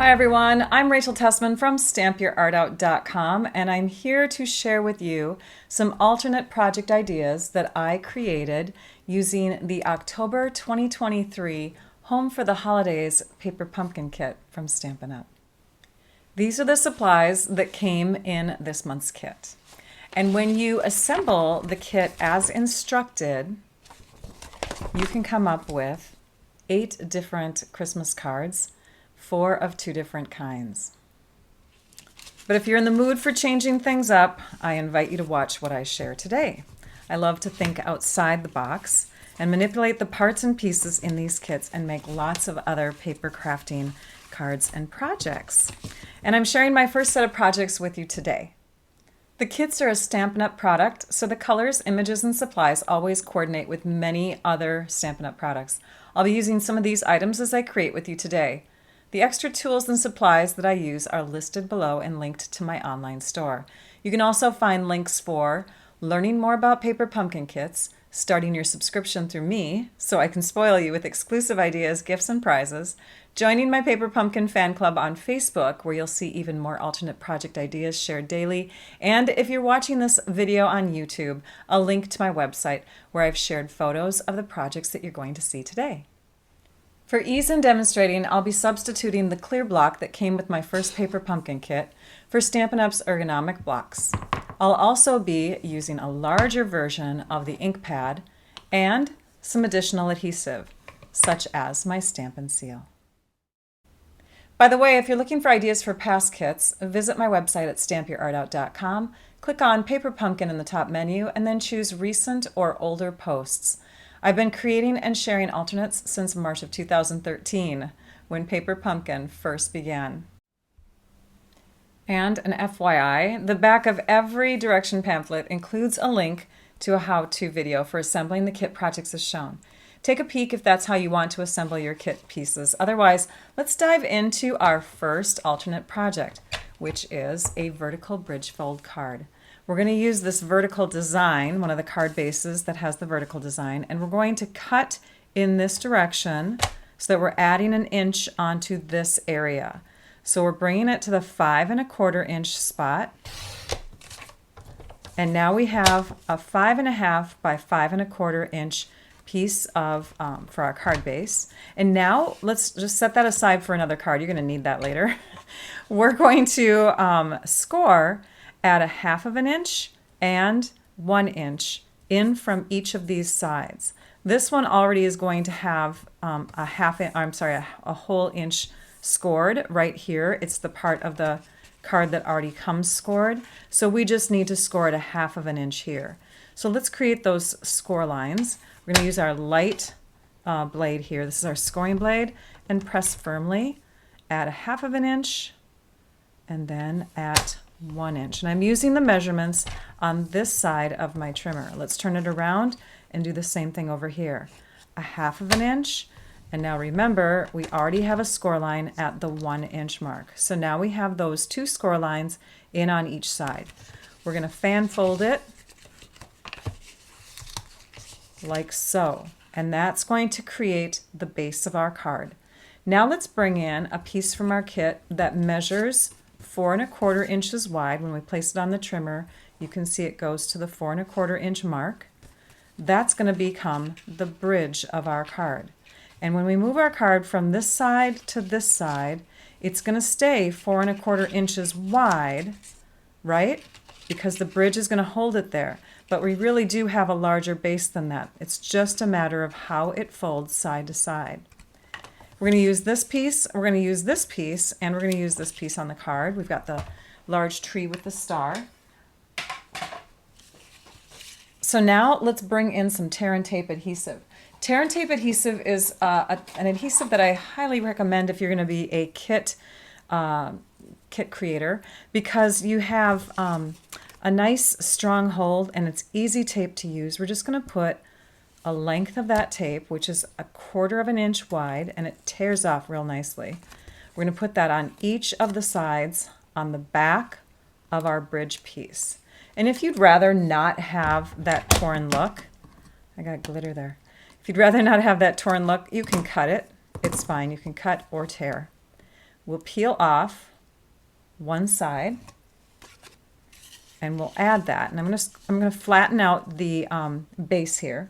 Hi everyone, I'm Rachel Tessman from stampyourartout.com, and I'm here to share with you some alternate project ideas that I created using the October 2023 Home for the Holidays Paper Pumpkin Kit from Stampin' Up. These are the supplies that came in this month's kit. And when you assemble the kit as instructed, you can come up with 8 different Christmas cards, 4 of 2 different kinds. But if you're in the mood for changing things up, I invite you to watch what I share today. I love to think outside the box and manipulate the parts and pieces in these kits and make lots of other paper crafting cards and projects. And I'm sharing my first set of projects with you today. The kits are a Stampin' Up! Product, so the colors, images, and supplies always coordinate with many other Stampin' Up! Products. I'll be using some of these items as I create with you today. The extra tools and supplies that I use are listed below and linked to my online store. You can also find links for learning more about paper pumpkin kits, starting your subscription through me so I can spoil you with exclusive ideas, gifts, and prizes, joining my Paper Pumpkin fan club on Facebook where you'll see even more alternate project ideas shared daily, and if you're watching this video on YouTube, a link to my website where I've shared photos of the projects that you're going to see today. For ease in demonstrating, I'll be substituting the clear block that came with my first paper pumpkin kit for Stampin' Up's ergonomic blocks. I'll also be using a larger version of the ink pad and some additional adhesive, such as my Stampin' Seal. By the way, if you're looking for ideas for past kits, visit my website at stampyourartout.com, click on Paper Pumpkin in the top menu, and then choose Recent or Older Posts. I've been creating and sharing alternates since March of 2013, when Paper Pumpkin first began. And an FYI, the back of every direction pamphlet includes a link to a how-to video for assembling the kit projects as shown. Take a peek if that's how you want to assemble your kit pieces. Otherwise, let's dive into our first alternate project, which is a vertical bridge fold card. We're going to use this vertical design, one of the card bases that has the vertical design, and we're going to cut in this direction so that we're adding an inch onto this area. So we're bringing it to the 5 1/4 inch spot. And now we have a 5 1/2 by 5 1/4 inch piece of for our card base. And now let's just set that aside for another card. You're going to need that later. We're going to score at a 1/2 inch and 1 inch in from each of these sides. This one already is going to have a whole inch scored right here. It's the part of the card that already comes scored. So we just need to score at a 1/2 inch here. So let's create those score lines. We're going to use our light blade here. This is our scoring blade, and press firmly at a 1/2 inch and then at 1 inch. And I'm using the measurements on this side of my trimmer. Let's turn it around and do the same thing over here. A 1/2 inch. And now remember, we already have a score line at the 1 inch mark. So now we have those 2 score lines in on each side. We're going to fan fold it like so. And that's going to create the base of our card. Now let's bring in a piece from our kit that measures 4 1/4 inches wide. When we place it on the trimmer, you can see it goes to the 4 1/4 inch mark. That's going to become the bridge of our card. And when we move our card from this side to this side, it's going to stay 4 1/4 inches wide, right? Because the bridge is going to hold it there. But we really do have a larger base than that. It's just a matter of how it folds side to side. We're going to use this piece, we're going to use this piece, and we're going to use this piece on the card. We've got the large tree with the star. So now let's bring in some tear and tape adhesive. Tear and tape adhesive is an adhesive that I highly recommend if you're going to be a kit creator, because you have a nice strong hold and it's easy tape to use. We're just going to put a length of that tape, which is a 1/4 inch wide, and it tears off real nicely. We're going to put that on each of the sides on the back of our bridge piece. And if you'd rather not have that torn look, I got glitter there. If you'd rather not have that torn look, you can cut it. It's fine. You can cut or tear. we'll peel off one side and we'll add that. And I'm gonna flatten out the base here.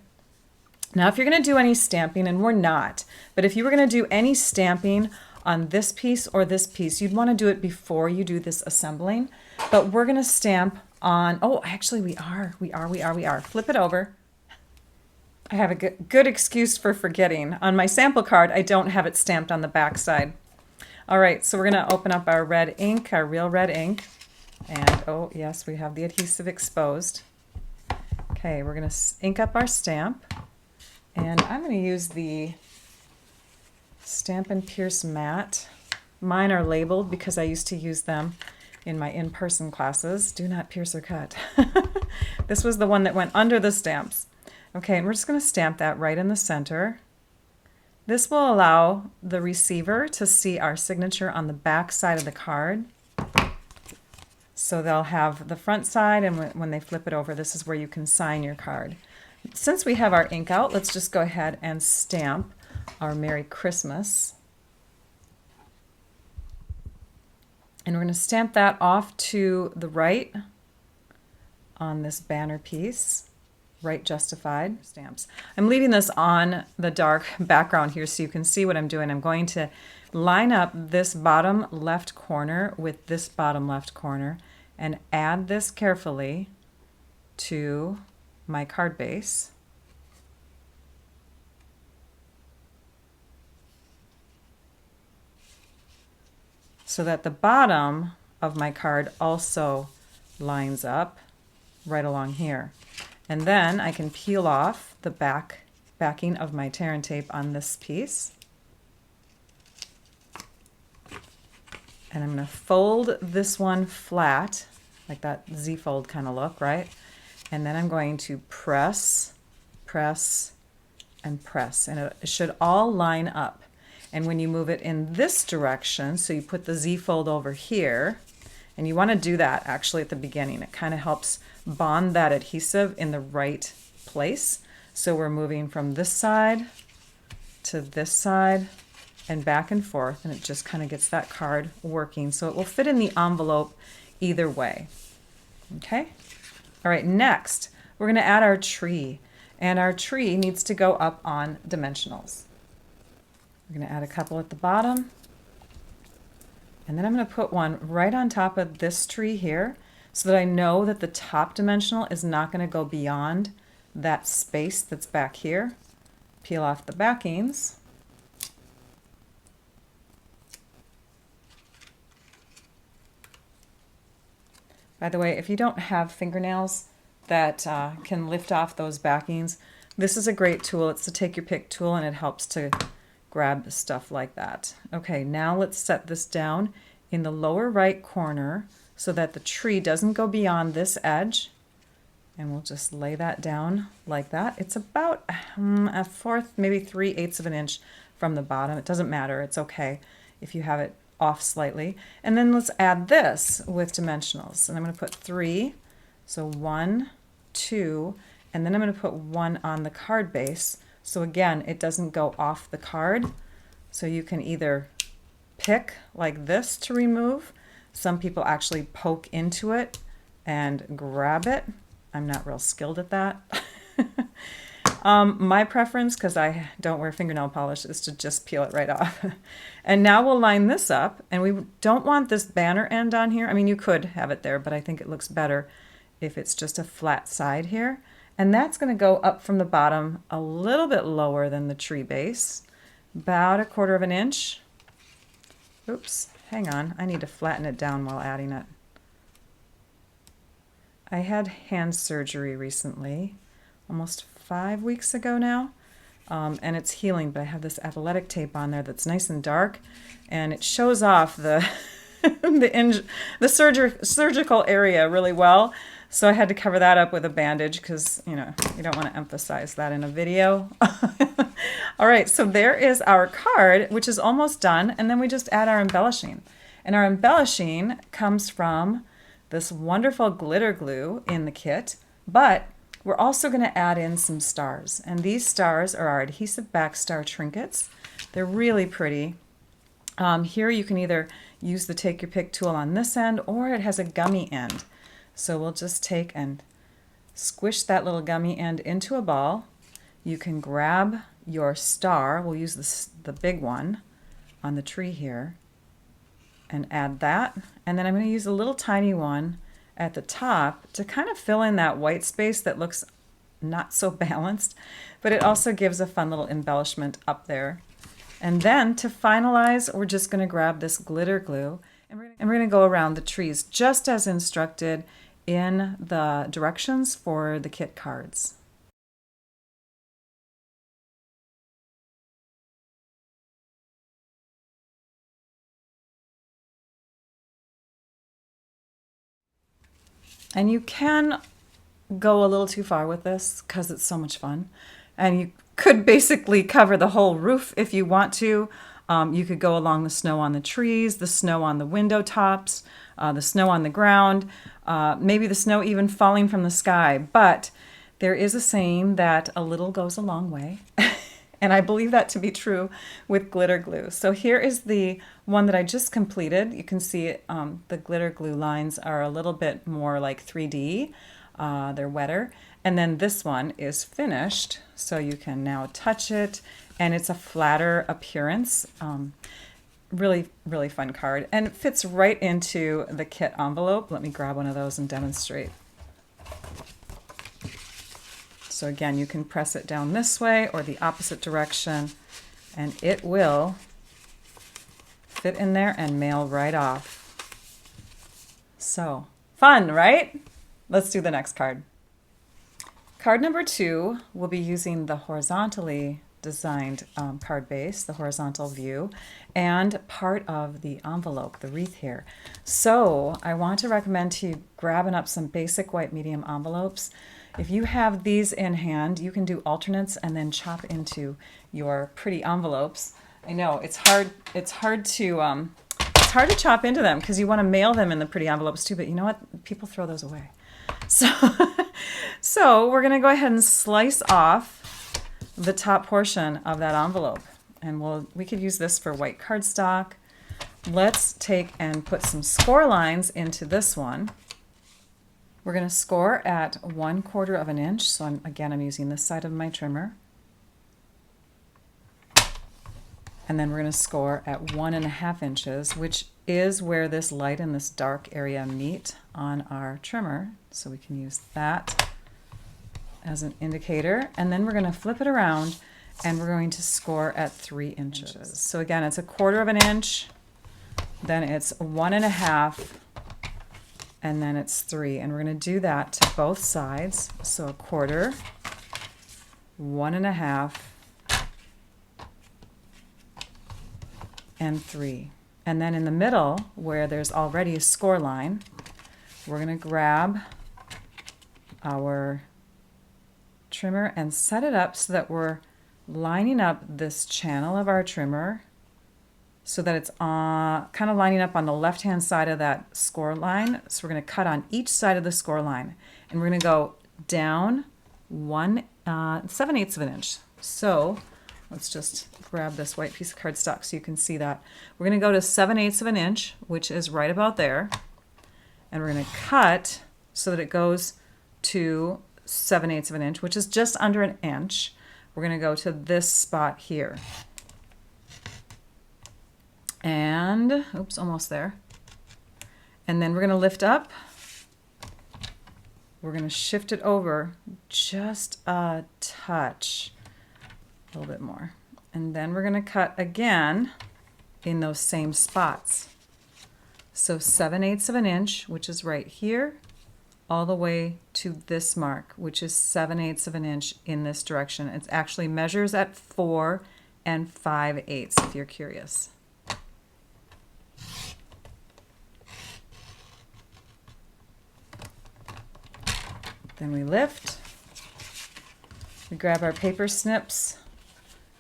Now, if you're gonna do any stamping, and we're not, but if you were gonna do any stamping on this piece or this piece, you'd wanna do it before you do this assembling. But we're gonna stamp on, oh, actually we are. Flip it over. I have a good excuse for forgetting. On my sample card, I don't have it stamped on the back side. All right, so we're gonna open up our red ink, our real red ink. And oh yes, we have the adhesive exposed. Okay, we're gonna ink up our stamp. And I'm gonna use the Stampin' Pierce matte. Mine are labeled because I used to use them in my in-person classes. Do not pierce or cut. This was the one that went under the stamps. Okay, and we're just gonna stamp that right in the center. This will allow the receiver to see our signature on the back side of the card. So they'll have the front side, and when they flip it over, this is where you can sign your card. Since we have our ink out, let's just go ahead and stamp our Merry Christmas. And we're going to stamp that off to the right on this banner piece, right justified stamps. I'm leaving this on the dark background here so you can see what I'm doing. I'm going to line up this bottom left corner with this bottom left corner and add this carefully to my card base. So that the bottom of my card also lines up right along here. And then I can peel off the backing of my tear and tape on this piece. And I'm going to fold this one flat, like that Z-fold kind of look, right? And then I'm going to press, press, and press. And it should all line up. And when you move it in this direction, so you put the Z-fold over here, and you want to do that actually at the beginning. It kind of helps bond that adhesive in the right place. So we're moving from this side to this side and back and forth, and it just kind of gets that card working. So it will fit in the envelope either way. Okay? All right, next, we're going to add our tree. And our tree needs to go up on dimensionals. We're going to add a couple at the bottom. And then I'm going to put one right on top of this tree here so that I know that the top dimensional is not going to go beyond that space that's back here. Peel off the backings. By the way, if you don't have fingernails that can lift off those backings, this is a great tool. It's the Take Your Pick tool, and it helps to grab stuff like that. Okay, now let's set this down in the lower right corner so that the tree doesn't go beyond this edge. And we'll just lay that down like that. It's about a fourth, maybe 3/8 of an inch from the bottom. It doesn't matter, it's okay if you have it off slightly. And then let's add this with dimensionals. And I'm going to put 3, so 1, 2, and then I'm going to put 1 on the card base. So again, it doesn't go off the card. So you can either pick like this to remove. Some people actually poke into it and grab it. I'm not real skilled at that. My preference, because I don't wear fingernail polish, is to just peel it right off. And now we'll line this up, and we don't want this banner end on here. I mean, you could have it there, but I think it looks better if it's just a flat side here. And that's going to go up from the bottom a little bit lower than the tree base, about 1/4 of an inch. Oops, hang on, I need to flatten it down while adding it. I had hand surgery recently, almost 5 weeks ago now, and it's healing, but I have this athletic tape on there that's nice and dark, and it shows off the surgical area really well. So I had to cover that up with a bandage because, you know, you don't want to emphasize that in a video. All right, so there is our card, which is almost done, and then we just add our embellishing. And our embellishing comes from this wonderful glitter glue in the kit, but we're also going to add in some stars. And these stars are our adhesive back star trinkets. They're really pretty. Here you can either use the take your pick tool on this end, or it has a gummy end. So we'll just take and squish that little gummy end into a ball. You can grab your star, we'll use the big one on the tree here, and add that. And then I'm going to use a little tiny one at the top to kind of fill in that white space that looks not so balanced, but it also gives a fun little embellishment up there. And then to finalize, we're just going to grab this glitter glue, and we're going to go around the trees just as instructed in the directions for the kit cards. And you can go a little too far with this because it's so much fun. And you could basically cover the whole roof if you want to. You could go along the snow on the trees, the snow on the window tops, the snow on the ground, maybe the snow even falling from the sky. But there is a saying that a little goes a long way. And I believe that to be true with glitter glue. So here is the one that I just completed. You can see the glitter glue lines are a little bit more like 3D. They're wetter. And then this one is finished, so you can now touch it, and it's a flatter appearance. Really, really fun card. And it fits right into the kit envelope. Let me grab one of those and demonstrate. So again, you can press it down this way or the opposite direction, and it will fit in there and mail right off. So fun, right? Let's do the next card. Card number 2, we'll be using the horizontally designed card base, the horizontal view, and part of the envelope, the wreath here. So I want to recommend to you grabbing up some basic white medium envelopes. If you have these in hand, you can do alternates and then chop into your pretty envelopes. I know it's hard to chop into them because you want to mail them in the pretty envelopes too, but you know what? People throw those away. So we're going to go ahead and slice off the top portion of that envelope, and we could use this for white cardstock. Let's take and put some score lines into this one. We're going to score at 1/4 of an inch. So I'm using this side of my trimmer. And then we're going to score at 1.5 inches, which is where this light and this dark area meet on our trimmer. So we can use that as an indicator. And then we're going to flip it around, and we're going to score at 3 inches. So again, it's 1/4 of an inch, then it's 1.5, and then it's 3. And we're going to do that to both sides. So 1/4, 1.5, and 3. And then in the middle, where there's already a score line, we're going to grab our trimmer and set it up so that we're lining up this channel of our trimmer so that it's kind of lining up on the left-hand side of that score line. So we're going to cut on each side of the score line, and we're going to go down 7/8 of an inch. So let's just grab this white piece of cardstock so you can see that. We're going to go to 7/8 of an inch, which is right about there, and we're going to cut so that it goes to 7/8 of an inch, which is just under an inch. We're going to go to this spot here. And, oops, almost there. And then we're going to lift up. We're going to shift it over just a touch, a little bit more. And then we're going to cut again in those same spots. So 7/8 of an inch, which is right here, all the way to this mark, which is 7/8 of an inch in this direction. It actually measures at 4 5/8 if you're curious. Then we lift, we grab our paper snips,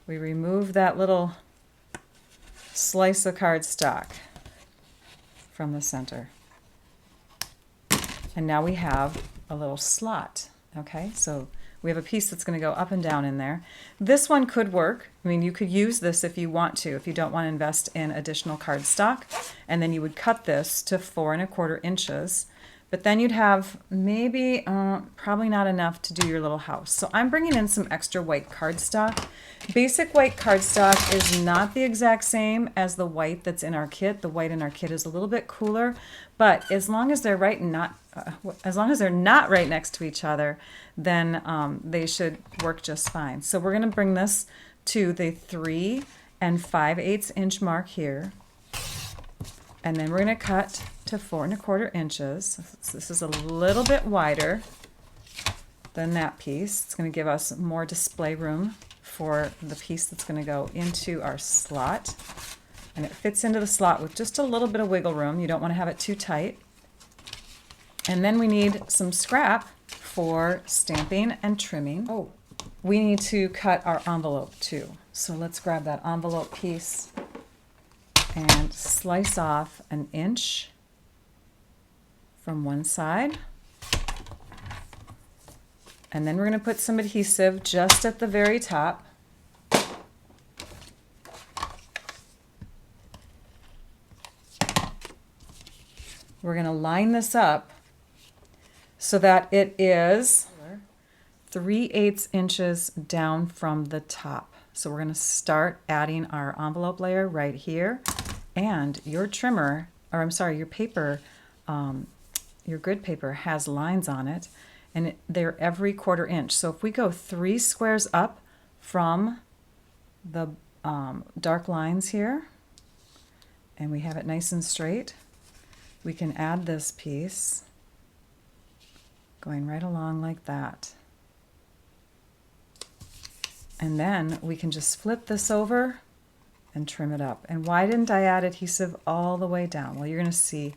we remove that little slice of cardstock from the center. And now we have a little slot, okay? So We have a piece that's going to go up and down in there. This one could work. I mean, you could use this if you want to, if you don't want to invest in additional cardstock. And then you would cut this to 4¼ inches. But then you'd have maybe, probably not enough to do your little house. So I'm bringing in some extra white cardstock. Basic white cardstock is not the exact same as the white that's in our kit. The white in our kit is a little bit cooler, but as long as they're as long as they're not right next to each other, then they should work just fine. So we're going to bring this to the 3 5/8 inch mark here, and then we're going to cut to 4¼ inches. So this is a little bit wider than that piece. It's going to give us more display room for the piece that's going to go into our slot. And it fits into the slot with just a little bit of wiggle room. You don't want to have it too tight. And then we need some scrap for stamping and trimming. Oh, we need to cut our envelope too. So let's grab that envelope piece and slice off 1 inch from one side. And then we're going to put some adhesive just at the very top. We're going to line this up so that it is 3/8 inches down from the top. So we're going to start adding our envelope layer right here. And your trimmer, or I'm sorry, your paper, your grid paper has lines on it, and they're every 1/4 inch. So if we go 3 squares up from the dark lines here, and we have it nice and straight, we can add this piece going right along like that. And then we can just flip this over and trim it up. And why didn't I add adhesive all the way down? Well, you're going to see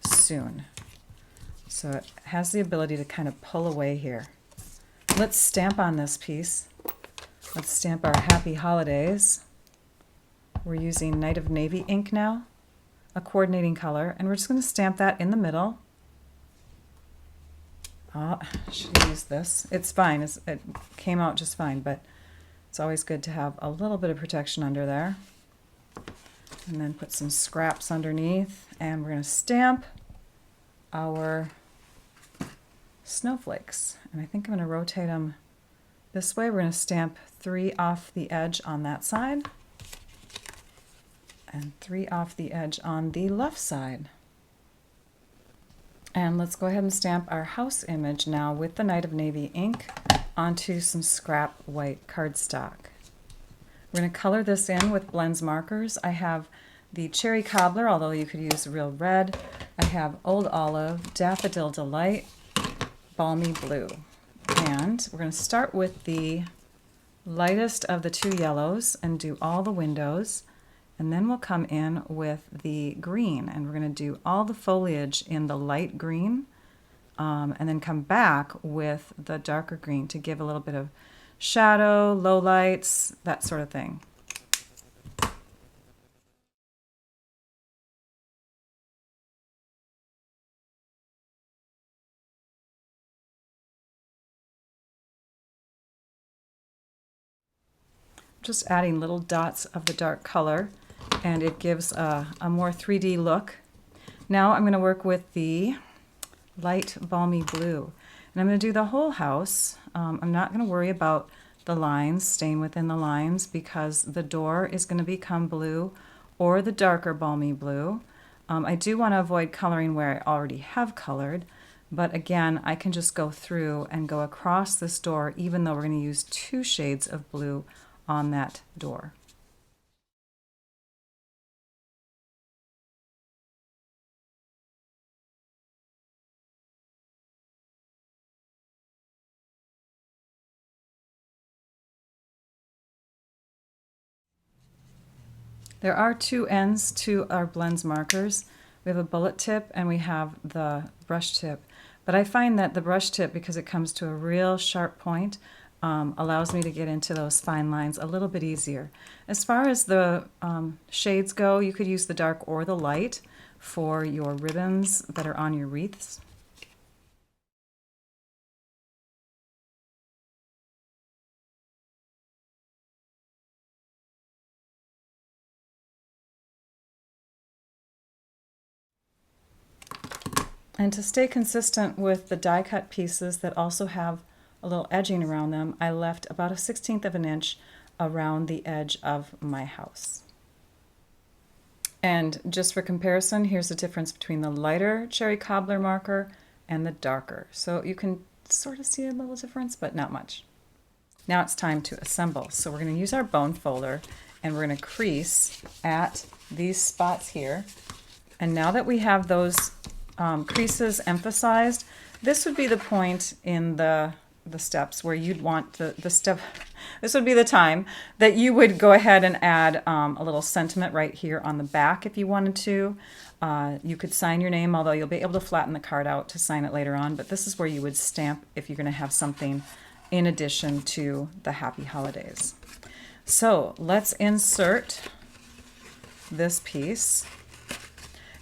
soon. So it has the ability to kind of pull away here. Let's stamp on this piece. Let's stamp our Happy Holidays. We're using Night of Navy ink now, a coordinating color, and we're just going to stamp that in the middle. Oh, I should use this. It's fine. It came out just fine, but it's always good to have a little bit of protection under there. And then put some scraps underneath, and we're going to stamp our snowflakes. And I think I'm going to rotate them this way. We're going to stamp 3 off the edge on that side and 3 off the edge on the left side. And let's go ahead and stamp our house image now with the Night of Navy ink onto some scrap white cardstock. We're going to color this in with Blends markers. I have the Cherry Cobbler, although you could use real red. I have Old Olive, Daffodil Delight, Balmy Blue. And we're going to start with the lightest of the 2 yellows and do all the windows. And then we'll come in with the green, and we're going to do all the foliage in the light green, and then come back with the darker green to give a little bit of shadow, low lights, that sort of thing. Just adding little dots of the dark color, and it gives a more 3D look. Now I'm going to work with the light balmy blue, and I'm going to do the whole house. I'm not going to worry about the lines, staying within the lines, because the door is going to become blue or the darker balmy blue. I do want to avoid coloring where I already have colored, but again, I can just go through and go across this door, even though we're going to use 2 shades of blue on that door. There are 2 ends to our Blends markers. We have a bullet tip and we have the brush tip. But I find that the brush tip, because it comes to a real sharp point, allows me to get into those fine lines a little bit easier. As far as the shades go, you could use the dark or the light for your ribbons that are on your wreaths. And to stay consistent with the die cut pieces that also have a little edging around them, I left about 1/16 of an inch around the edge of my house. And just for comparison, here's the difference between the lighter cherry cobbler marker and the darker. So you can sort of see a little difference, but not much. Now it's time to assemble. So we're going to use our bone folder and we're going to crease at these spots here. And now that we have those creases emphasized, this would be the point in the steps where you'd want the step. This would be the time that you would go ahead and add a little sentiment right here on the back if you wanted to. You could sign your name, although you'll be able to flatten the card out to sign it later on, but this is where you would stamp if you're going to have something in addition to the Happy Holidays. So let's insert this piece,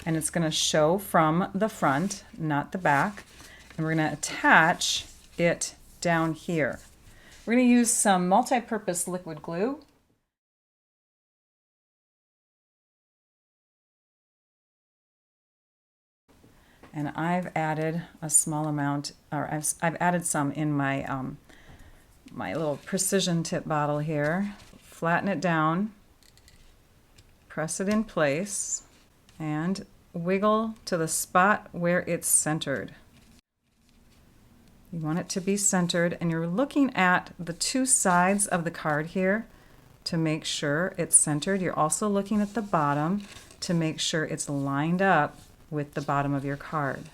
and it's going to show from the front, not the back, and we're going to attach it down here. We're going to use some multi-purpose liquid glue. And I've added a small amount, or I've added some in my my little precision tip bottle here. Flatten it down, press it in place, and wiggle to the spot where it's centered. You want it to be centered, and you're looking at the two sides of the card here to make sure it's centered. You're also looking at the bottom to make sure it's lined up with the bottom of your card.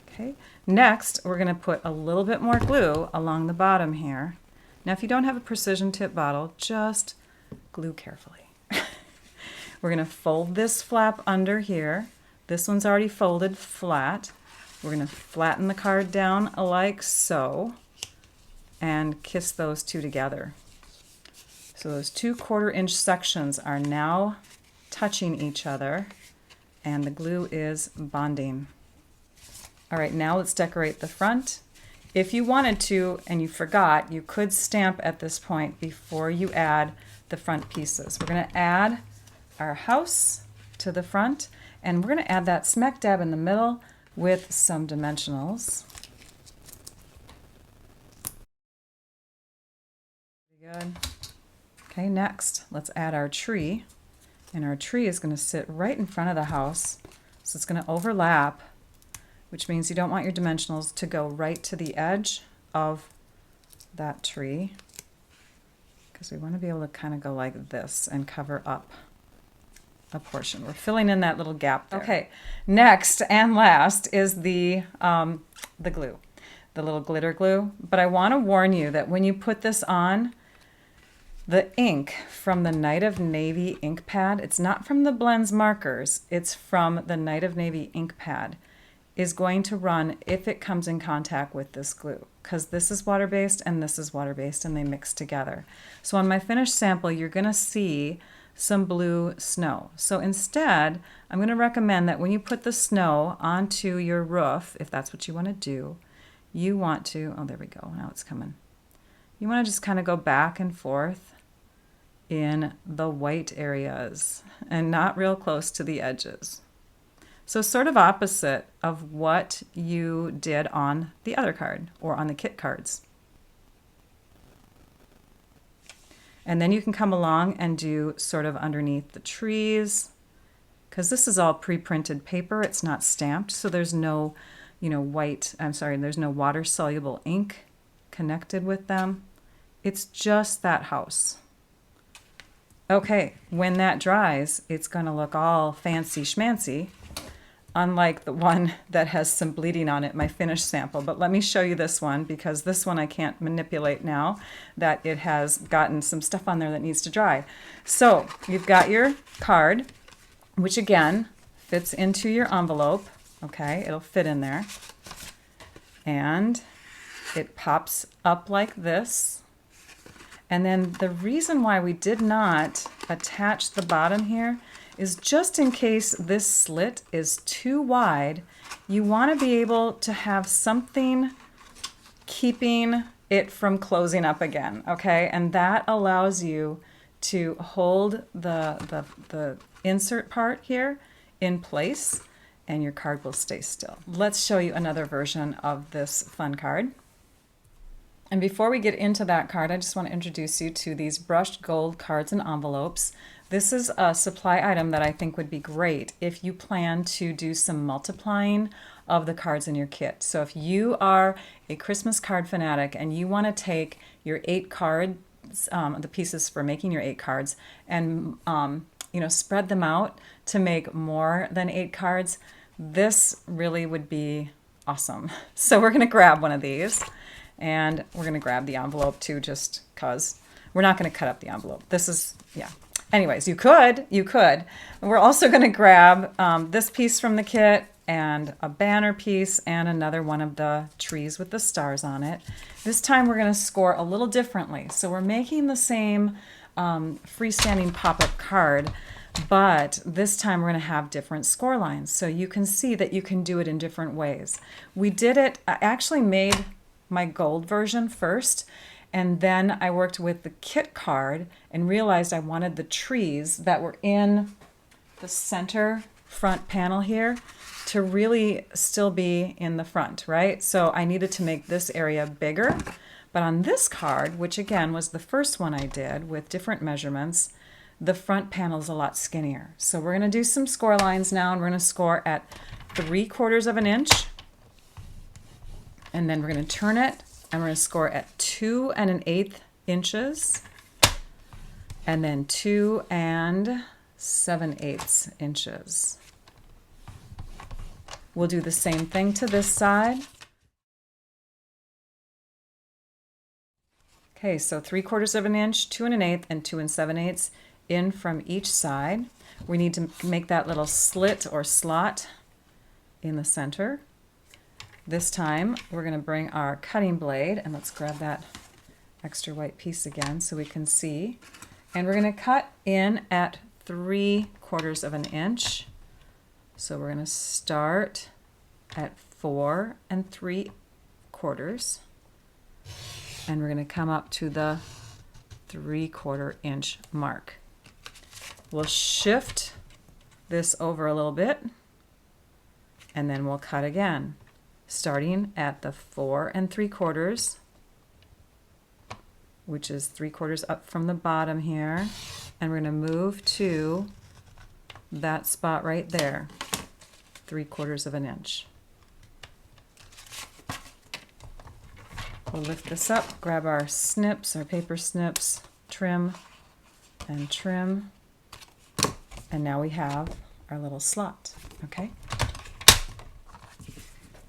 Okay. Next, we're going to put a little bit more glue along the bottom here. Now, if you don't have a precision tip bottle, just glue carefully. We're going to fold this flap under here. This one's already folded flat. We're going to flatten the card down like so and kiss those two together. So those 2/4 inch sections are now touching each other and the glue is bonding. All right, now let's decorate the front. If you wanted to and you forgot, you could stamp at this point before you add the front pieces. We're going to add our house to the front, and we're going to add that smack dab in the middle with some dimensionals. Good. Okay, next, let's add our tree. And our tree is going to sit right in front of the house. So it's going to overlap, which means you don't want your dimensionals to go right to the edge of that tree, because we want to be able to kind of go like this and cover up a portion. We're filling in that little gap there. Okay, next and last is the glue, the little glitter glue. But I want to warn you that when you put this on, the ink from the Night of Navy ink pad, it's not from the Blends markers, it's from the Night of Navy ink pad, is going to run if it comes in contact with this glue, because this is water-based and this is water-based and they mix together. So on my finished sample, you're going to see some blue snow. So instead, I'm going to recommend that when you put the snow onto your roof, if that's what you want to do, you want to, oh, there we go, now it's coming. You want to just kind of go back and forth in the white areas and not real close to the edges. So sort of opposite of what you did on the other card or on the kit cards. And then you can come along and do sort of underneath the trees, because this is all pre-printed paper. It's not stamped, so there's no, there's no water-soluble ink connected with them. It's just that house. Okay, when that dries, it's going to look all fancy schmancy, unlike the one that has some bleeding on it, my finished sample. But let me show you this one, because this one I can't manipulate now that it has gotten some stuff on there that needs to dry. So you've got your card, which again fits into your envelope. Okay, it'll fit in there. And it pops up like this. And then the reason why we did not attach the bottom here is just in case this slit is too wide, you want to be able to have something keeping it from closing up again, okay? And that allows you to hold the insert part here in place and your card will stay still. Let's show you another version of this fun card. And before we get into that card, I just want to introduce you to these brushed gold cards and envelopes. This is a supply item that I think would be great if you plan to do some multiplying of the cards in your kit. So if you are a Christmas card fanatic and you want to take your 8 cards, the pieces for making your 8 cards, and spread them out to make more than 8 cards, this really would be awesome. So we're going to grab one of these. And we're going to grab the envelope too, just because we're not going to cut up the envelope. This is, yeah. Anyways, you could. We're also going to grab this piece from the kit and a banner piece and another one of the trees with the stars on it. This time we're going to score a little differently. So we're making the same freestanding pop-up card, but this time we're going to have different score lines. So you can see that you can do it in different ways. We did it, I actually made my gold version first, and then I worked with the kit card and realized I wanted the trees that were in the center front panel here to really still be in the front, right? So I needed to make this area bigger. But on this card, which again was the first one I did with different measurements, the front panel is a lot skinnier. So we're going to do some score lines now, and we're going to score at 3/4 of an inch. And then we're going to turn it, and we're going to score at 2 1/8 inches, and then 2 7/8 inches. We'll do the same thing to this side. Okay, so 3/4 of an inch, 2 1/8, and 2 7/8 in from each side. We need to make that little slit or slot in the center. This time we're going to bring our cutting blade, and let's grab that extra white piece again so we can see. And we're going to cut in at 3/4 of an inch. So we're going to start at 4 3/4, and we're going to come up to the 3/4 inch mark. We'll shift this over a little bit, and then we'll cut again, starting at the 4 3/4, which is 3/4 up from the bottom here, and we're going to move to that spot right there, 3/4 of an inch. We'll lift this up, grab our snips, our paper snips, trim and trim, and now we have our little slot, okay?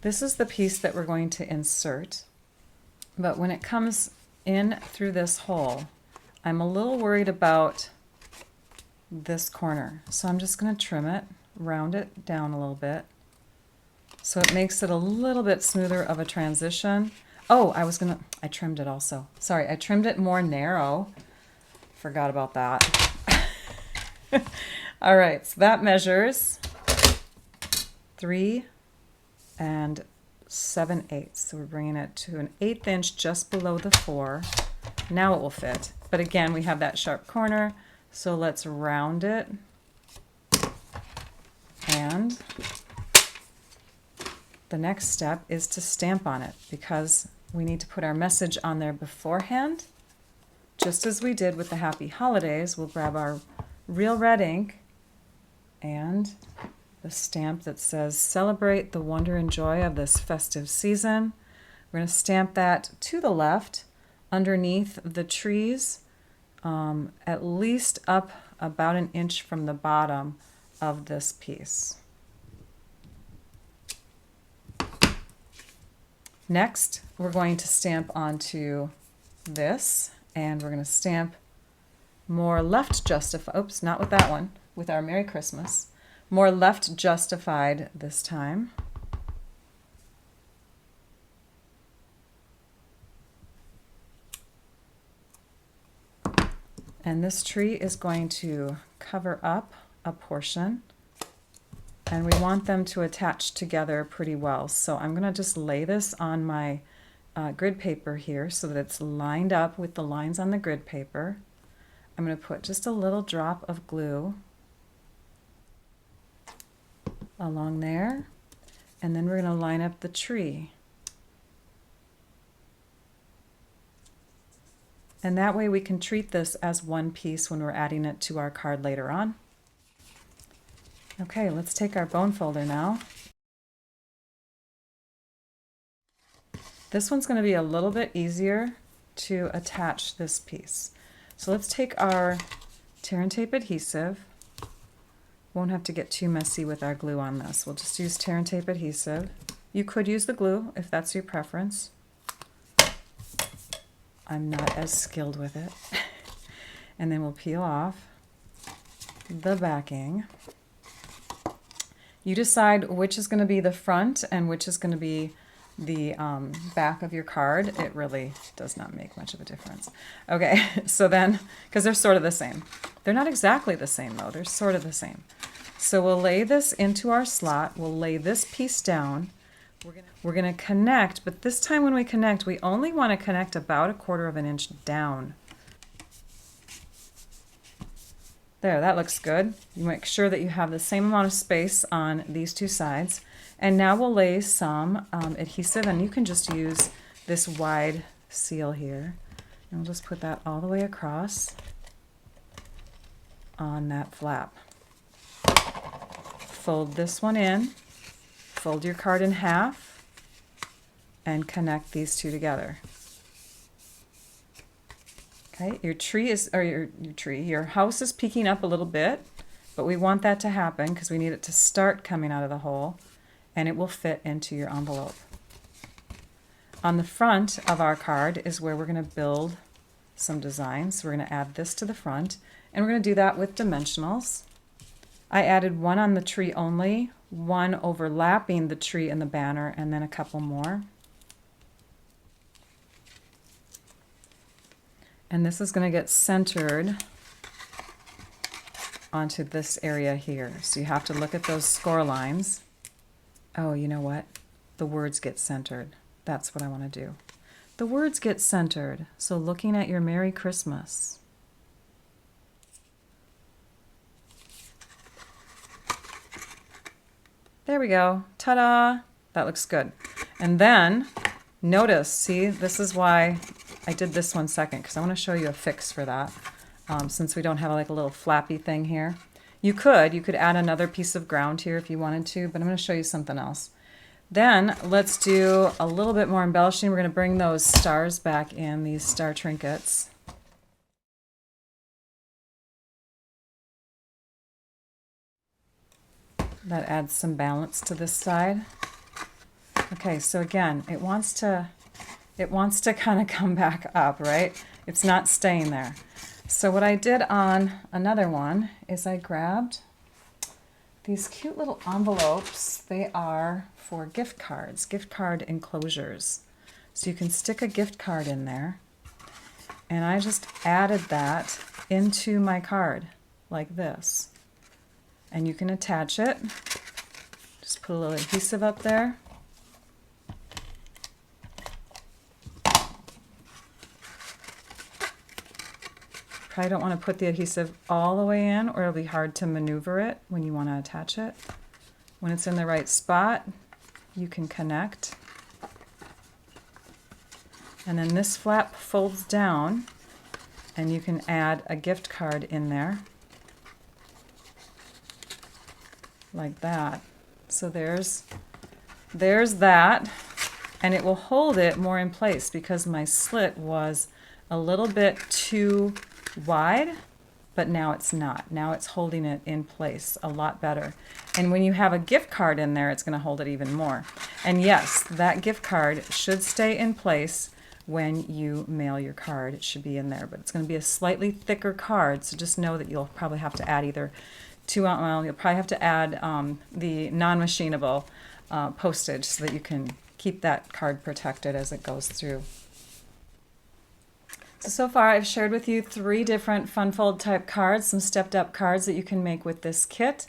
This is the piece that we're going to insert, but when it comes in through this hole, I'm a little worried about this corner. So I'm just going to trim it, round it down a little bit, so it makes it a little bit smoother of a transition. Oh, I trimmed it also. Sorry, I trimmed it more narrow. Forgot about that. All right, so that measures 3 7/8. So we're bringing it to an 1/8 inch just below the 4. Now it will fit. But again, we have that sharp corner, so let's round it. And the next step is to stamp on it, because we need to put our message on there beforehand. Just as we did with the Happy Holidays, we'll grab our real red ink and the stamp that says, "Celebrate the wonder and joy of this festive season." We're going to stamp that to the left underneath the trees, at least up about an inch from the bottom of this piece. Next, we're going to stamp onto this, and we're going to stamp more left justified, oops, not with that one, with our Merry Christmas. More left justified this time. And this tree is going to cover up a portion, and we want them to attach together pretty well. So I'm going to just lay this on my grid paper here so that it's lined up with the lines on the grid paper. I'm going to put just a little drop of glue along there, and then we're going to line up the tree. And that way we can treat this as one piece when we're adding it to our card later on. Okay, let's take our bone folder now. This one's going to be a little bit easier to attach this piece. So let's take our tear and tape adhesive. Won't have to get too messy with our glue on this. We'll just use tear and tape adhesive. You could use the glue if that's your preference. I'm not as skilled with it. And then we'll peel off the backing. You decide which is going to be the front and which is going to be the back of your card. It really does not make much of a difference. Okay, so then, because they're sort of the same. They're not exactly the same though, they're sort of the same. So we'll lay this into our slot, we'll lay this piece down, we're gonna connect, but this time when we connect, we only want to connect about 1/4 of an inch down. There, that looks good. You make sure that you have the same amount of space on these two sides. And now we'll lay some adhesive, and you can just use this wide seal here. And we'll just put that all the way across on that flap. Fold this one in, fold your card in half, and connect these two together. Okay, your house is peeking up a little bit, but we want that to happen because we need it to start coming out of the hole, and it will fit into your envelope. On the front of our card is where we're going to build some designs. So we're going to add this to the front, and we're going to do that with dimensionals. I added one on the tree only, one overlapping the tree and the banner, and then a couple more. And this is going to get centered onto this area here. So you have to look at those score lines. Oh, you know what? The words get centered. That's what I want to do. The words get centered. So looking at your Merry Christmas. There we go. Ta-da! That looks good. And then notice, see, this is why I did this one second, because I want to show you a fix for that. Since we don't have like a little flappy thing here. You could add another piece of ground here if you wanted to, but I'm going to show you something else. Then let's do a little bit more embellishing. We're going to bring those stars back in, these star trinkets. That adds some balance to this side. Okay, so again, it wants to kind of come back up, right? It's not staying there. So what I did on another one is I grabbed these cute little envelopes. They are for gift cards, gift card enclosures. So you can stick a gift card in there. And I just added that into my card like this. And you can attach it. Just put a little adhesive up there. Probably don't want to put the adhesive all the way in, or it'll be hard to maneuver it when you want to attach it. When it's in the right spot, you can connect. And then this flap folds down, and you can add a gift card in there, like that. So there's that, and it will hold it more in place because my slit was a little bit too wide, but now it's not. Now it's holding it in place a lot better. And when you have a gift card in there, it's going to hold it even more. And yes, that gift card should stay in place when you mail your card. It should be in there, but it's going to be a slightly thicker card, so just know that you'll probably have to add either you'll probably have to add the non-machinable postage so that you can keep that card protected as it goes through. So far I've shared with you 3 different fun fold type cards, some stepped up cards that you can make with this kit.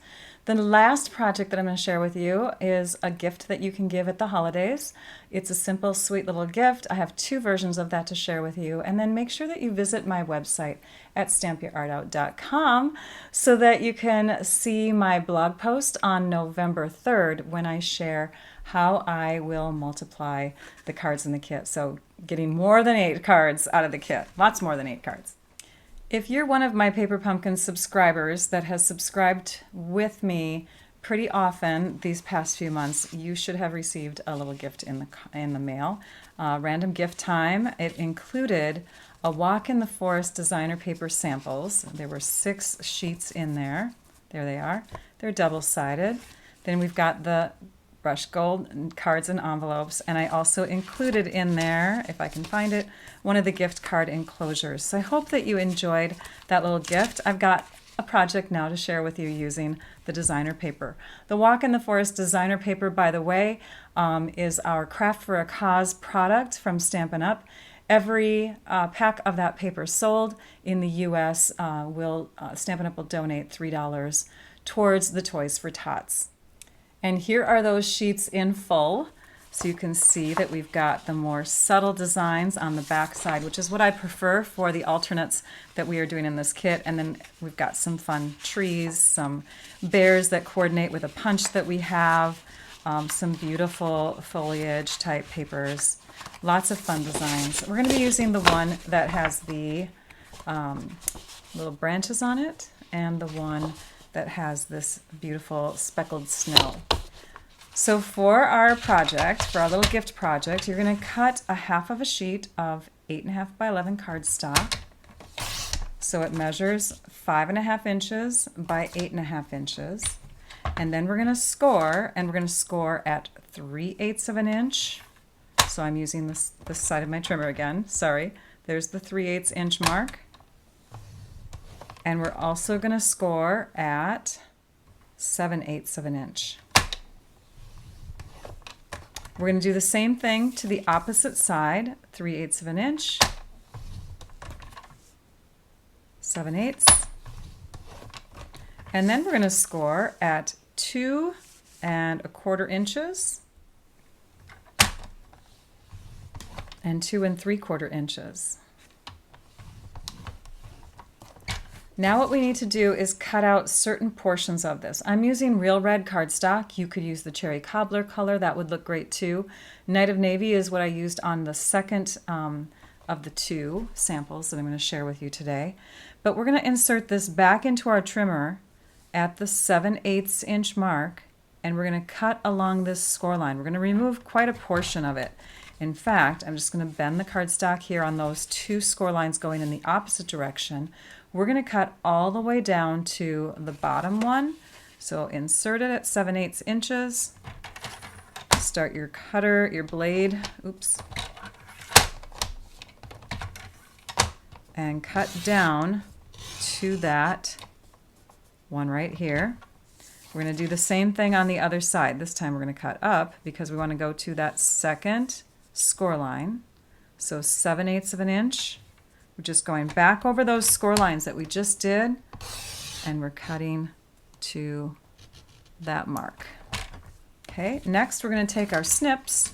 The last project that I'm going to share with you is a gift that you can give at the holidays. It's a simple, sweet little gift. I have 2 versions of that to share with you. And then make sure that you visit my website at stampyourartout.com so that you can see my blog post on November 3rd when I share how I will multiply the cards in the kit. So getting more than 8 cards out of the kit, lots more than 8 cards. If you're one of my Paper Pumpkin subscribers that has subscribed with me pretty often these past few months, you should have received a little gift in the mail. Random gift time. It included a Walk in the Forest designer paper samples. There were 6 sheets in there. There they are. They're double-sided. Then we've got the brushed gold cards and envelopes, and I also included in there, if I can find it, one of the gift card enclosures. So I hope that you enjoyed that little gift. I've got a project now to share with you using the designer paper. The Walk in the Forest designer paper, by the way, is our Craft for a Cause product from Stampin' Up. Every pack of that paper sold in the U.S. Stampin' Up will donate $3 towards the Toys for Tots. And here are those sheets in full. So you can see that we've got the more subtle designs on the back side, which is what I prefer for the alternates that we are doing in this kit. And then we've got some fun trees, some bears that coordinate with a punch that we have, some beautiful foliage type papers, lots of fun designs. We're going to be using the one that has the little branches on it and the one that has this beautiful speckled snow. So for our project, for our little gift project, you're going to cut a half of a sheet of 8.5 by 11 cardstock. So it measures 5.5 inches by 8.5 inches. And then we're going to score, and we're going to score at 3/8 of an inch. So I'm using this side of my trimmer again. Sorry. There's the 3/8 inch mark. And we're also going to score at 7/8 of an inch. We're going to do the same thing to the opposite side, 3/8 of an inch, 7/8, and then we're going to score at 2¼ inches and 2¾ inches. Now what we need to do is cut out certain portions of this. I'm using real red cardstock. You could use the cherry cobbler color. That would look great too. Night of Navy is what I used on the second of the 2 samples that I'm going to share with you today. But we're going to insert this back into our trimmer at the 7/8 inch mark, and we're going to cut along this score line. We're going to remove quite a portion of it. In fact, I'm just going to bend the cardstock here on those 2 score lines going in the opposite direction. We're going to cut all the way down to the bottom one. So insert it at 7/8 inches. Start your cutter, your blade, and cut down to that one right here. We're going to do the same thing on the other side. This time we're going to cut up because we want to go to that second score line. So 7/8 of an inch. We're just going back over those score lines that we just did, and we're cutting to that mark. Okay, next we're going to take our snips,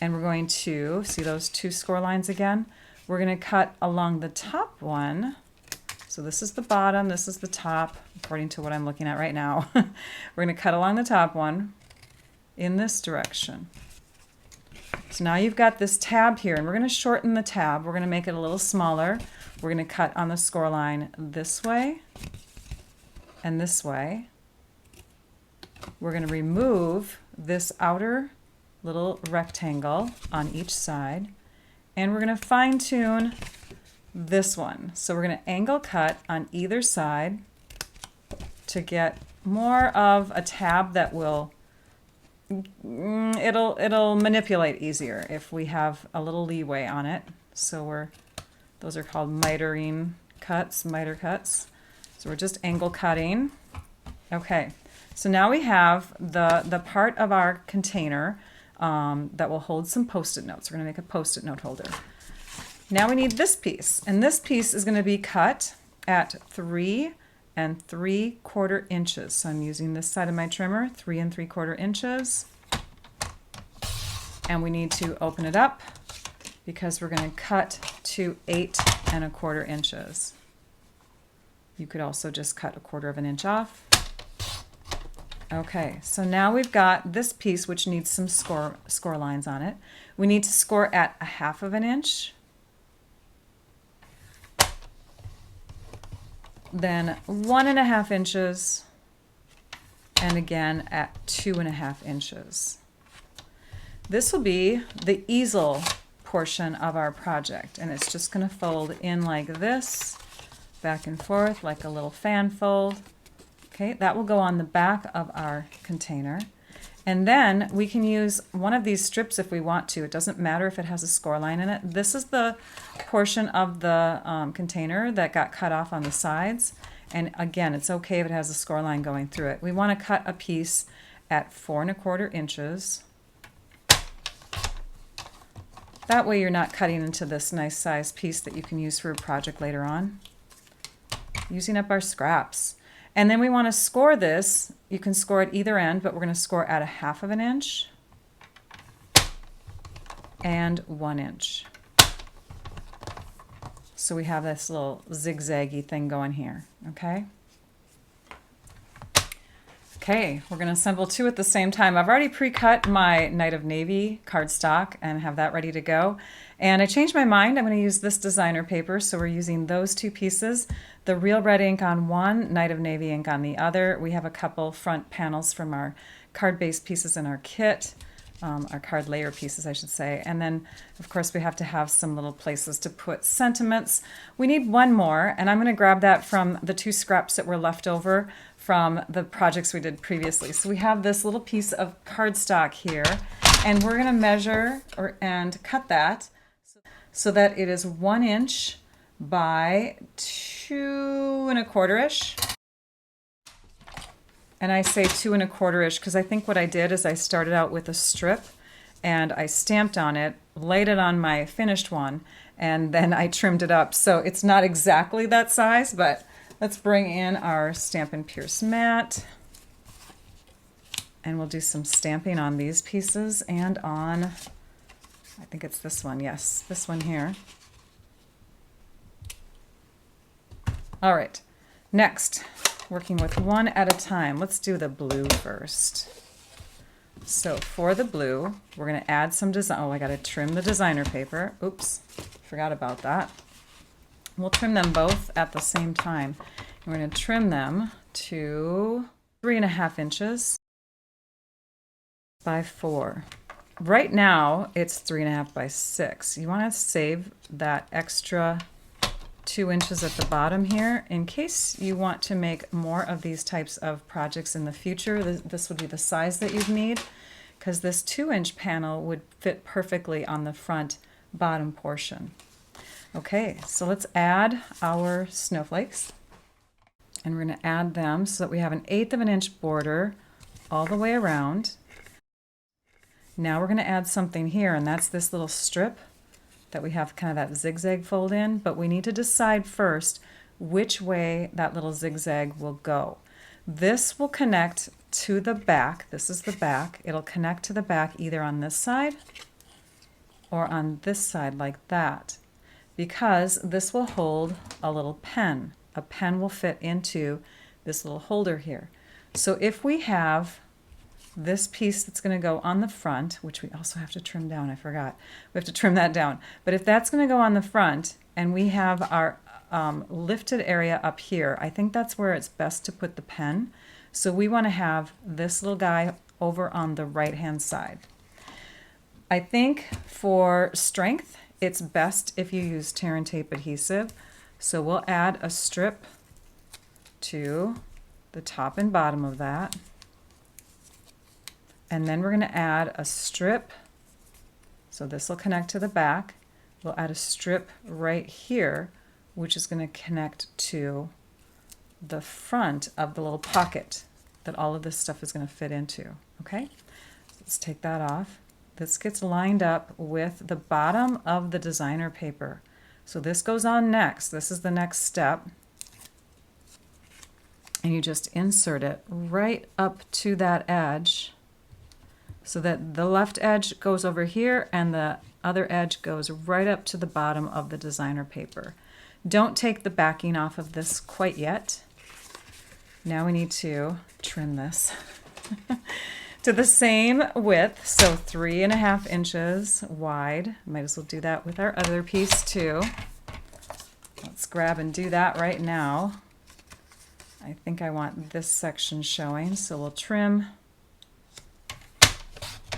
and we're going to, see those 2 score lines again? We're going to cut along the top one. So this is the bottom, this is the top, according to what I'm looking at right now. We're going to cut along the top one in this direction. So now you've got this tab here, and we're going to shorten the tab. We're going to make it a little smaller. We're going to cut on the score line this way and this way. We're going to remove this outer little rectangle on each side, and we're going to fine tune this one. So we're going to angle cut on either side to get more of a tab that will it'll manipulate easier if we have a little leeway on it. So those are called miter cuts. So we're just angle cutting. Okay, so now we have the part of our container that will hold some Post-it notes. We're going to make a Post-it note holder. Now we need this piece, and this piece is going to be cut at 3 3/4 inches. So I'm using this side of my trimmer, 3 3/4 inches. And we need to open it up because we're going to cut to 8 1/4 inches. You could also just cut 1/4 of an inch off. Okay, so now we've got this piece which needs some score lines on it. We need to score at 1/2 inch, then 1 1/2 inches, and again at 2 1/2 inches. This will be the easel portion of our project, and it's just going to fold in like this, back and forth like a little fan fold. Okay, that will go on the back of our container. And then we can use one of these strips if we want to. It doesn't matter if it has a score line in it. This is the portion of the container that got cut off on the sides. And again, it's okay if it has a score line going through it. We want to cut a piece at 4 1/4 inches. That way you're not cutting into this nice size piece that you can use for a project later on. Using up our scraps. And then we want to score this. You can score at either end, but we're going to score at 1/2 inch and 1 inch. So we have this little zigzaggy thing going here, okay? Okay, we're going to assemble two at the same time. I've already pre-cut my Night of Navy cardstock and have that ready to go. And I changed my mind. I'm going to use this designer paper, so we're using those two pieces. The Real Red ink on one, Night of Navy ink on the other. We have a couple front panels from our card-based pieces in our kit, our card layer pieces, I should say. And then, of course, we have to have some little places to put sentiments. We need one more, and I'm going to grab that from the 2 scraps that were left over from the projects we did previously. So we have this little piece of cardstock here, and we're going to measure and cut that so that it is 1 inch by 2 1/4-ish. And I say 2 1/4-ish because I think what I did is I started out with a strip and I stamped on it, laid it on my finished one, and then I trimmed it up. So it's not exactly that size, but let's bring in our Stampin' Pierce mat, and we'll do some stamping on these pieces and on, I think it's this one, yes, this one here. All right, next, working with one at a time. Let's do the blue first. So for the blue, we're going to add some design. Oh, I got to trim the designer paper. Oops, forgot about that. We'll trim them both at the same time. We're going to trim them to 3 1/2 inches by 4. Right now, it's 3 1/2 by 6. You want to save that extra 2 inches at the bottom here in case you want to make more of these types of projects in the future. This would be the size that you'd need, because this 2-inch panel would fit perfectly on the front bottom portion. Okay, so let's add our snowflakes, and we're going to add them so that we have an 1/8 inch border all the way around. Now we're going to add something here, and that's this little strip that we have kind of that zigzag fold in, but we need to decide first which way that little zigzag will go. This will connect to the back. This is the back. It'll connect to the back either on this side or on this side like that, because this will hold a little pen. A pen will fit into this little holder here. So if we have this piece that's going to go on the front, which we also have to trim down, I forgot. We have to trim that down. But if that's going to go on the front and we have our lifted area up here, I think that's where it's best to put the pen. So we want to have this little guy over on the right-hand side. I think for strength, it's best if you use tear and tape adhesive. So we'll add a strip to the top and bottom of that. And then we're going to add a strip, so this will connect to the back. We'll add a strip right here, which is going to connect to the front of the little pocket that all of this stuff is going to fit into. Okay, let's take that off. This gets lined up with the bottom of the designer paper. So this goes on next. This is the next step. And you just insert it right up to that edge so that the left edge goes over here and the other edge goes right up to the bottom of the designer paper. Don't take the backing off of this quite yet. Now we need to trim this to the same width, so 3.5 inches wide. Might as well do that with our other piece too. Let's grab and do that right now. I think I want this section showing, so we'll trim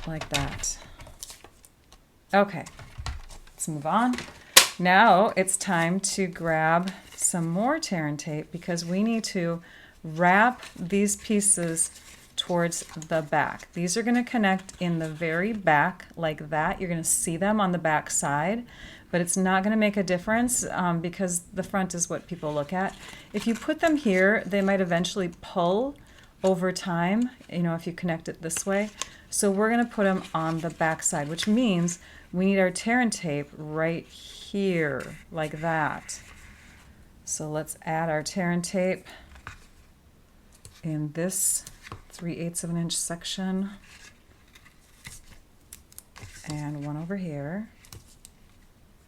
like that. Okay, let's move on. Now it's time to grab some more tear and tape because we need to wrap these pieces towards the back. These are going to connect in the very back like that. You're going to see them on the back side, but it's not going to make a difference because the front is what people look at. If you put them here, they might eventually pull over time, you know, if you connect it this way. So we're going to put them on the back side, which means we need our tear and tape right here like that. So let's add our tear and tape in this 3/8 of an inch section and one over here,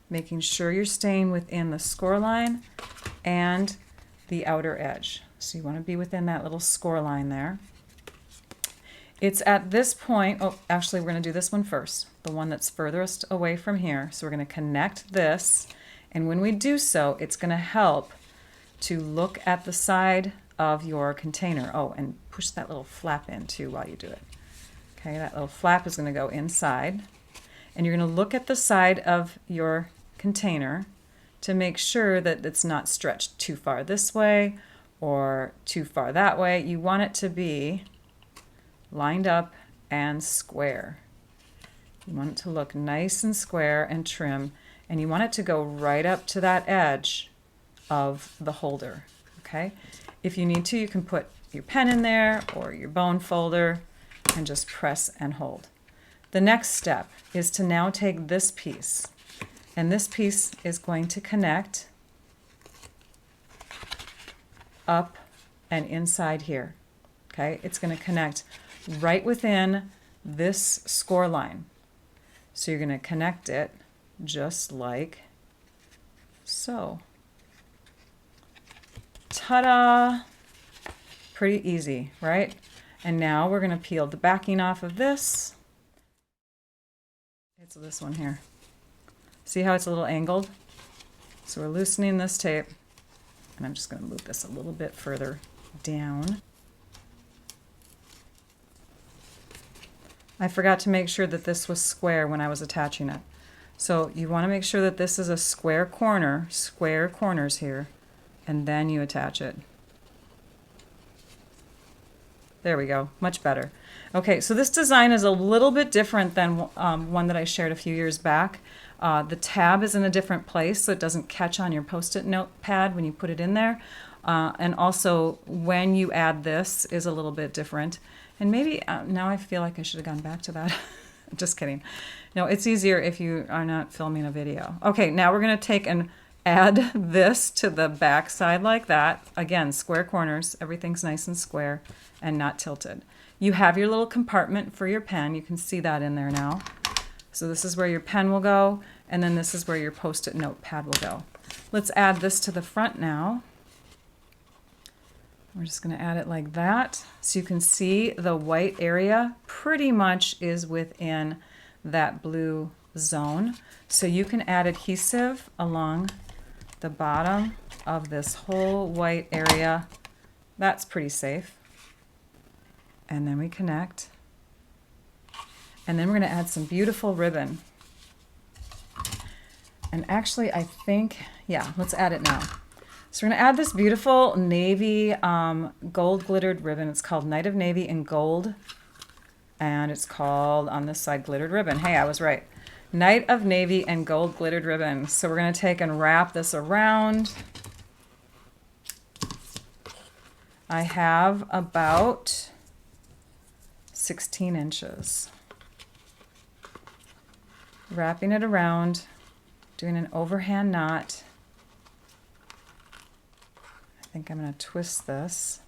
making sure you're staying within the score line and the outer edge. So you want to be within that little score line there. It's at this point, oh, actually we're going to do this one first, the one that's furthest away from here. So we're going to connect this, and when we do so, it's going to help to look at the side of your container. Oh, and push that little flap in too while you do it. Okay, that little flap is going to go inside, and you're going to look at the side of your container to make sure that it's not stretched too far this way or too far that way. You want it to be lined up and square. You want it to look nice and square and trim, and you want it to go right up to that edge of the holder. Okay, if you need to, you can put your pen in there or your bone folder and just press and hold. The next step is to now take this piece, and this piece is going to connect up and inside here. Okay, it's going to connect right within this score line. So you're going to connect it just like so. Ta-da! Pretty easy, right? And now we're going to peel the backing off of this. It's this one here. See how it's a little angled? So we're loosening this tape, and I'm just going to move this a little bit further down. I forgot to make sure that this was square when I was attaching it. So you want to make sure that this is a square corner, square corners here, and then you attach it. There we go, much better. Okay, so this design is a little bit different than one that I shared a few years back. The tab is in a different place, so it doesn't catch on your Post-it note pad when you put it in there. And also, when you add this is a little bit different. And maybe now I feel like I should have gone back to that. Just kidding. No, it's easier if you are not filming a video. Okay, now we're going to take and add this to the back side like that. Again, square corners. Everything's nice and square and not tilted. You have your little compartment for your pen. You can see that in there now. So this is where your pen will go, and then this is where your Post-it note pad will go. Let's add this to the front now. We're just going to add it like that. So you can see the white area pretty much is within that blue zone. So you can add adhesive along the bottom of this whole white area. That's pretty safe. And then we connect. And then we're going to add some beautiful ribbon. And actually, I think, yeah, let's add it now. So we're going to add this beautiful navy gold glittered ribbon. It's called Night of Navy in Gold. And it's called, on this side, glittered ribbon. Hey, I was right. Night of Navy and Gold glittered ribbon. So we're going to take and wrap this around. I have about 16 inches. Wrapping it around doing an overhand knot. I think I'm going to twist this.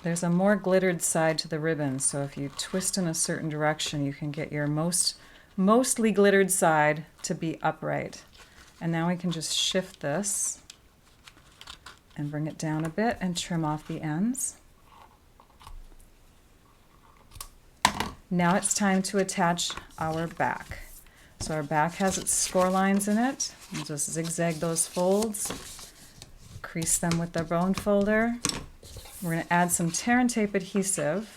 There's a more glittered side to the ribbon, so if you twist in a certain direction, you can get your mostly glittered side to be upright. And now we can just shift this and bring it down a bit and trim off the ends. Now it's time to attach our back. So our back has its score lines in it. We'll just zigzag those folds, crease them with the bone folder. We're going to add some tear and tape adhesive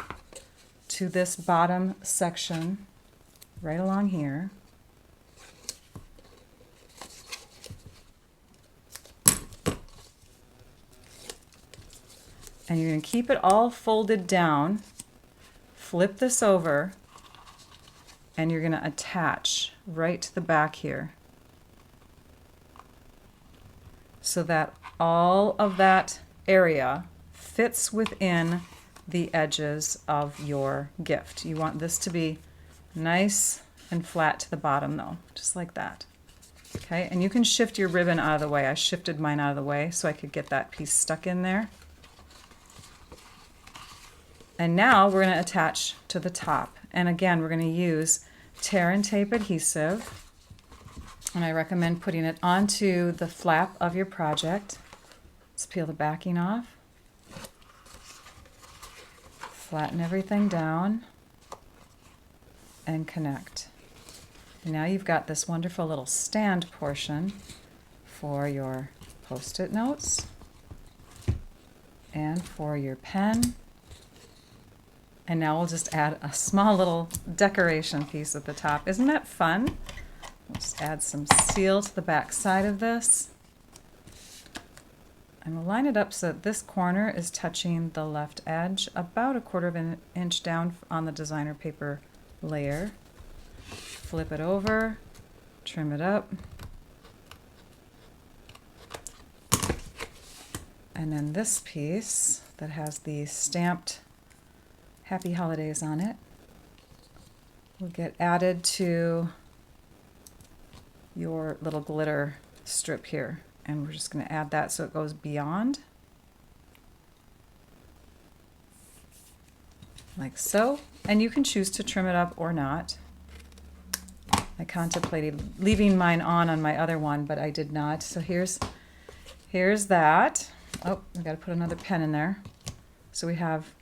to this bottom section right along here. And you're going to keep it all folded down, flip this over, and you're going to attach right to the back here so that all of that area fits within the edges of your gift. You want this to be nice and flat to the bottom though, just like that. Okay, and you can shift your ribbon out of the way. I shifted mine out of the way so I could get that piece stuck in there. And now we're going to attach to the top. And again, we're going to use tear and tape adhesive. And I recommend putting it onto the flap of your project. Let's peel the backing off. Flatten everything down and connect. And now you've got this wonderful little stand portion for your Post-it notes and for your pen. And now we'll just add a small little decoration piece at the top. Isn't that fun? We'll just add some seal to the back side of this. And we'll line it up so that this corner is touching the left edge, about 1/4 of an inch down on the designer paper layer. Flip it over, trim it up. And then this piece that has the stamped Happy Holidays on it will get added to your little glitter strip here. And we're just going to add that so it goes beyond, like so. And you can choose to trim it up or not. I contemplated leaving mine on my other one, but I did not. So here's that. Oh, I got to put another pen in there. So we have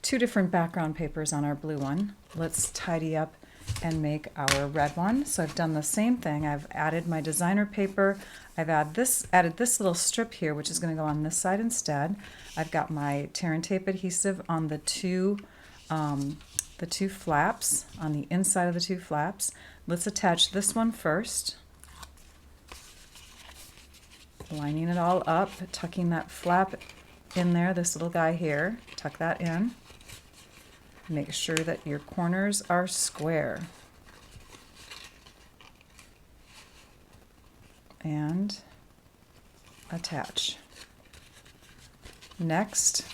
2 different background papers on our blue one. Let's tidy up and make our red one. So I've done the same thing. I've added my designer paper. I've added this little strip here, which is going to go on this side instead. I've got my tear and tape adhesive on the two flaps, on the inside of the 2 flaps. Let's attach this one first. Lining it all up, tucking that flap in there, this little guy here. Tuck that in. Make sure that your corners are square. And attach. Next,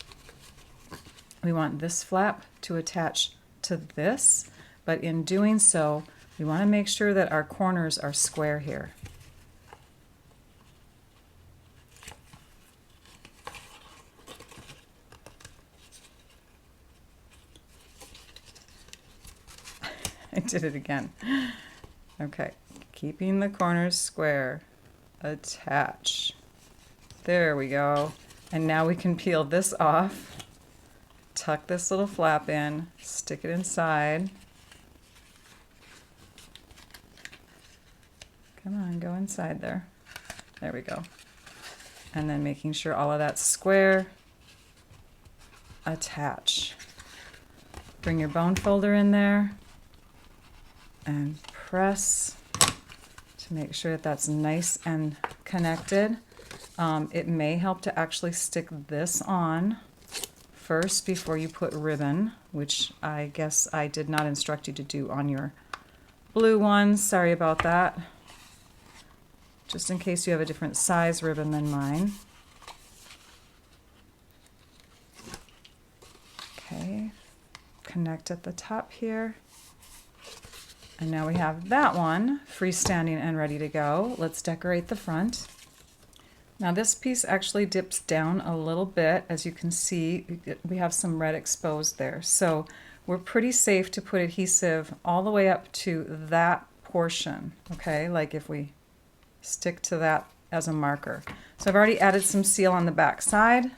we want this flap to attach to this, but in doing so, we want to make sure that our corners are square here. I did it again. Okay, keeping the corners square. Attach. There we go. And now we can peel this off, tuck this little flap in, stick it inside. Come on, go inside there. There we go. And then making sure all of that's square. Attach. Bring your bone folder in there and press to make sure that that's nice and connected. It may help to actually stick this on first before you put ribbon, which I guess I did not instruct you to do on your blue one. Sorry about that. Just in case you have a different size ribbon than mine. Okay, connect at the top here. And now we have that one freestanding and ready to go. Let's decorate the front. Now this piece actually dips down a little bit. As you can see, we have some red exposed there. So we're pretty safe to put adhesive all the way up to that portion, okay? Like if we stick to that as a marker. So I've already added some seal on the back side.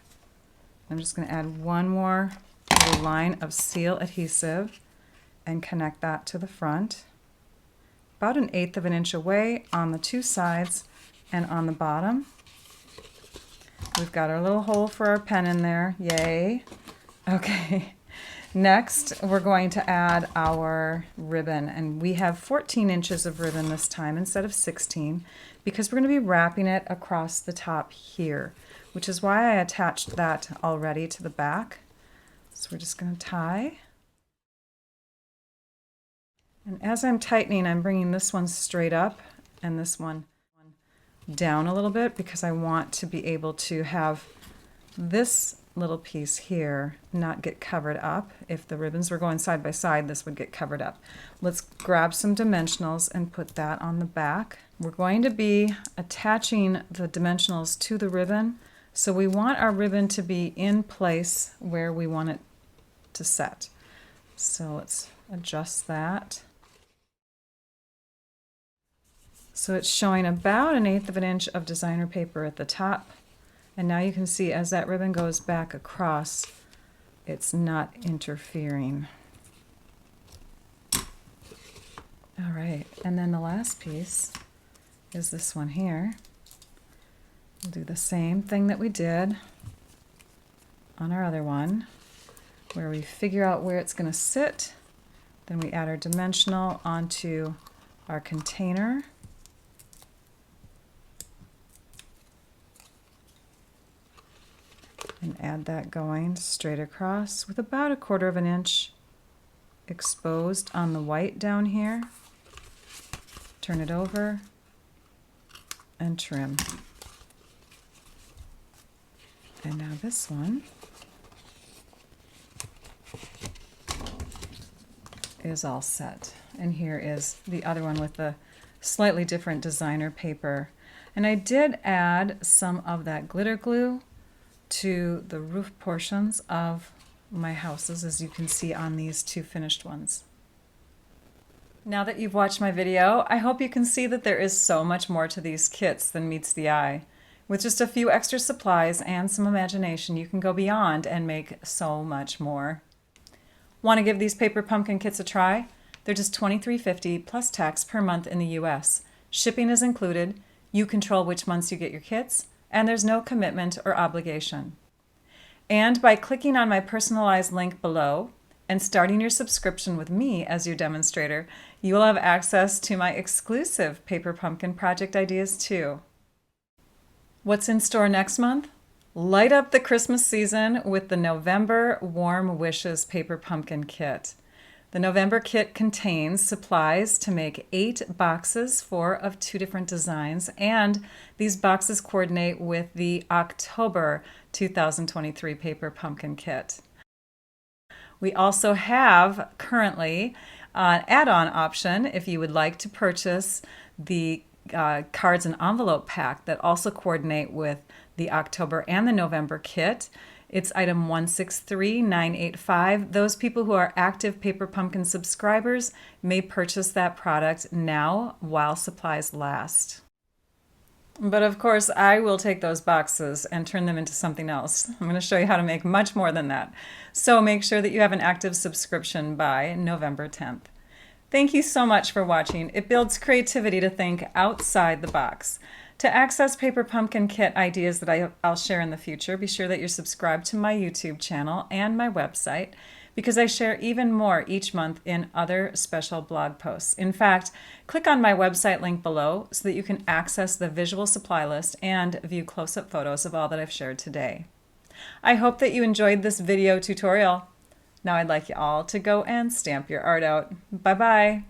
I'm just going to add one more little line of seal adhesive and connect that to the front. About 1/8 of an inch away on the two sides and on the bottom. We've got our little hole for our pen in there. Yay. Okay. Next, we're going to add our ribbon, and we have 14 inches of ribbon this time instead of 16 because we're going to be wrapping it across the top here, which is why I attached that already to the back. So we're just going to tie. And as I'm tightening, I'm bringing this one straight up and this one down a little bit because I want to be able to have this little piece here not get covered up. If the ribbons were going side by side, this would get covered up. Let's grab some dimensionals and put that on the back. We're going to be attaching the dimensionals to the ribbon, so we want our ribbon to be in place where we want it to set. So let's adjust that. So it's showing about 1/8 of an inch of designer paper at the top. And now you can see as that ribbon goes back across, it's not interfering. All right, and then the last piece is this one here. We'll do the same thing that we did on our other one, where we figure out where it's going to sit. Then we add our dimensional onto our container. And add that going straight across with about 1/4 of an inch exposed on the white down here. Turn it over and trim. And now this one is all set. And here is the other one with the slightly different designer paper. And I did add some of that glitter glue to the roof portions of my houses, as you can see on these two finished ones. Now that you've watched my video, I hope you can see that there is so much more to these kits than meets the eye. With just a few extra supplies and some imagination, you can go beyond and make so much more. Want to give these paper pumpkin kits a try? They're just $23.50 plus tax per month in the US. Shipping is included. You control which months you get your kits, and there's no commitment or obligation. And by clicking on my personalized link below and starting your subscription with me as your demonstrator, you will have access to my exclusive paper pumpkin project ideas too. What's in store next month? Light up the Christmas season with the November Warm Wishes paper pumpkin kit. The November kit contains supplies to make 8 boxes, 4 of 2 different designs, and these boxes coordinate with the October 2023 paper pumpkin kit. We also have currently an add-on option if you would like to purchase the cards and envelope pack that also coordinate with the October and the November kit. It's item 163985. Those people who are active Paper Pumpkin subscribers may purchase that product now while supplies last. But of course, I will take those boxes and turn them into something else. I'm going to show you how to make much more than that. So make sure that you have an active subscription by November 10th. Thank you so much for watching. It builds creativity to think outside the box. To access Paper Pumpkin Kit ideas that I'll share in the future, be sure that you're subscribed to my YouTube channel and my website, because I share even more each month in other special blog posts. In fact, click on my website link below so that you can access the visual supply list and view close-up photos of all that I've shared today. I hope that you enjoyed this video tutorial. Now I'd like you all to go and stamp your art out. Bye-bye.